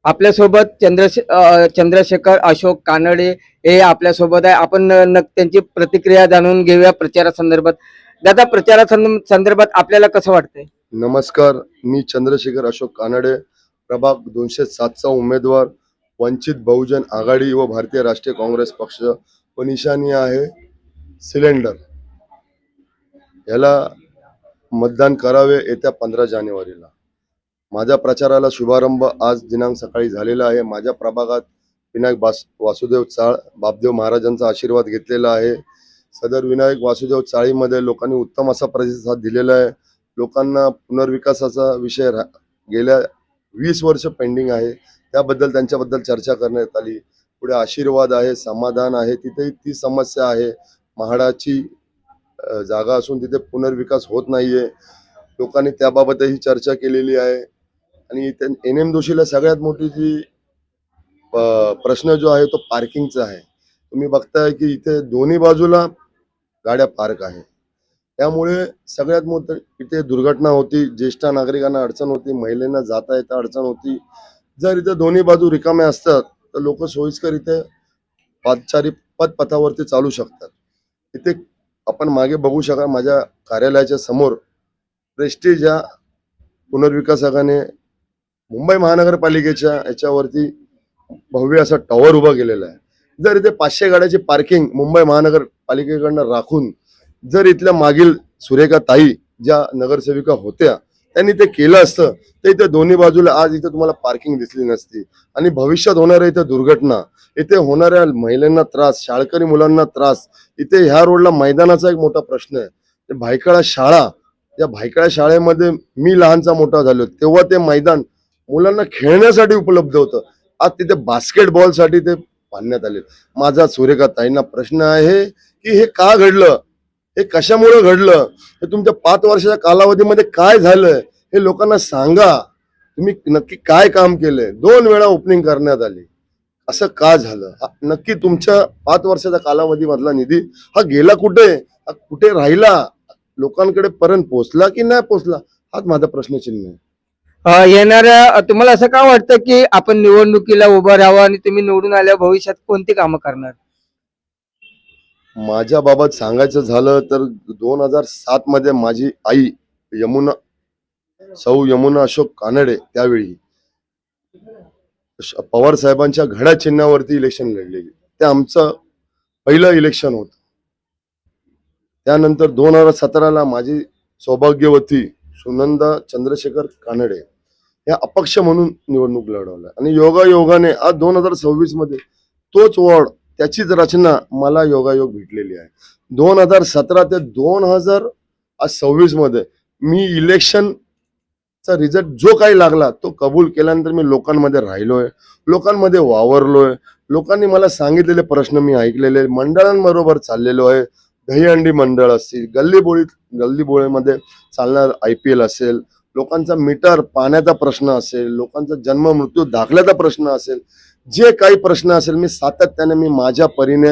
आपल्यासोबत चंद्रशेखर अशोक कानडे हे आपल्यासोबत आहे. आपण त्यांची प्रतिक्रिया जाणून घेऊया प्रचारासंदर्भात. दादा, प्रचारासंदर्भात आपल्याला कसं वाटतंय? नमस्कार, मी चंद्रशेखर अशोक कानडे, प्रभाग 207चा उमेदवार, वंचित बहुजन आघाडी व भारतीय राष्ट्रीय काँग्रेस पक्ष व निशाणी आहे सिलेंडर. याला मतदान करावे येत्या 15 जानेवारीला. माझ्या प्रचाराला शुभारंभ आज दिनांक सकाळी झालेला आहे. माझ्या प्रभागात विनायक वासुदेव चाळ बापदेव महाराजांचा आशीर्वाद घेतलेला आहे. सदर विनायक वासुदेव चाळीमध्ये लोकांनी उत्तम असा प्रतिसाद दिलेला आहे. लोकांना पुनर्विकासाचा विषय गेल्या 20 वर्ष पेंडिंग आहे, त्याबद्दल त्यांच्याबद्दल चर्चा करण्यात आली. पुढे आशीर्वाद आहे, समाधान आहे, तिथे ती समस्या आहे. म्हाडाची जागा असून तिथे पुनर्विकास होत नाहीये. लोकांनी त्याबाबतही चर्चा केलेली आहे. आणि NM दोशीला सगळ्यात मोठी जी प्रश्न जो आहे तो पार्किंगचा आहे. तुम्ही बघताय की इथे दोन्ही बाजूला गाड्या पार्क आहे, त्यामुळे सगळ्यात मोठं इथे दुर्घटना होती. ज्येष्ठ नागरिकांना अडचण होती, महिलांना जाता येता अडचण होती. जर इथे दोन्ही बाजू रिकामे असतात तर लोक सोयीस्कर इथे पादचारी पथपथावरती चालू शकतात. इथे आपण मागे बघू शका, माझ्या कार्यालयाच्या समोर प्रेस्टीज या पुनर्विकासकाने मुंबई महानगरपालिकेच्या याच्यावरती भव्य असा टॉवर उभा केलेला आहे. जर इथे 500 गाड्याची पार्किंग मुंबई महानगरपालिकेकडनं राखून जर इथल्या मागील सुरेखा ताई ज्या नगरसेविका होत्या त्यांनी ते केलं असतं तर इथे दोन्ही बाजूला आज इथे तुम्हाला पार्किंग दिसली नसती. आणि भविष्यात होणाऱ्या इथे दुर्घटना, इथे होणाऱ्या महिलांना त्रास, शाळकरी मुलांना त्रास, इथे ह्या रोडला मैदानाचा एक मोठा प्रश्न आहे. भायखळा शाळा, या भायखळा शाळेमध्ये मी लहानचा मोठा झालो तेव्हा ते मैदान मुलांना खेळण्यासाठी उपलब्ध होतं. आज तिथे बास्केटबॉलसाठी ते बांधण्यात आले. माझा सुरेखा ताईंना प्रश्न आहे की हे का घडलं, हे कशामुळे घडलं, हे तुमच्या 5 वर्षाच्या कालावधीमध्ये काय झालंय हे लोकांना सांगा. तुम्ही नक्की काय काम केलंय? 2 वेळा ओपनिंग करण्यात आली, असं का झालं? नक्की तुमच्या 5 वर्षाच्या कालावधी मधला निधी हा गेला कुठे, हा कुठे राहिला, लोकांकडे पर्यंत पोहोचला की नाही पोहोचला, हाच माझा प्रश्नचिन्ह आहे. येणाऱ्या तुम्हाला असं का वाटतं की आपण निवडणुकीला उभं राहावं आणि तुम्ही निवडून आल्या भविष्यात कोणती कामं करणार? माझ्या बाबत सांगायचं झालं तर 2007 मध्ये माझी आई सौ यमुना अशोक कानडे त्यावेळी पवार साहेबांच्या घड्या चिन्हावरती इलेक्शन लढलेली. ते आमचं पहिलं इलेक्शन होतं. त्यानंतर 2017ला माझी सौभाग्यवती सुनंदा चंद्रशेखर कानडे या अपक्ष म्हणून निवडणूक लढवल्या आणि योगायोगाने आज 2026 मध्ये तोच वॉर्ड त्याचीच रचना मला योगायोग भेटलेली आहे. 2017 ते 2026 मध्ये मी इलेक्शनचा रिझल्ट जो काही लागला तो कबूल केल्यानंतर मी लोकांमध्ये राहिलोय, लोकांमध्ये वावरलोय. लोकांनी मला सांगितलेले प्रश्न मी ऐकलेले, मंडळांबरोबर चाललेलो आहे. दहीहंडी मंडळ असतील, गल्लीबोळेमध्ये चालणार IPL असेल, लोकांचा मीटर पाण्याचा प्रश्न असेल, लोकांचा जन्म मृत्यू दाखल्याचा प्रश्न असेल, जे काही प्रश्न असेल मी सातत्याने मी माझ्या परीने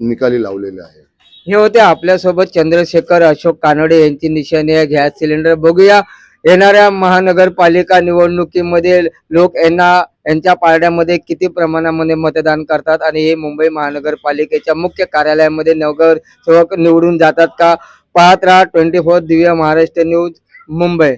निकाली लावलेले आहे. हे होते आपल्यासोबत चंद्रशेखर अशोक कानडे यांची निशाणी आहे गॅस सिलेंडर. बघूया येणाऱ्या महानगरपालिका निवडणुकीमध्ये लोक यांच्या पारड्यामध्ये किती प्रमाणामध्ये मतदान करतात आणि हे मुंबई महानगरपालिकेच्या मुख्य कार्यालयामध्ये नगरसेवक निवडून जातात का? पाहत राहा 24 दिव्य महाराष्ट्र न्यूज मुंबई.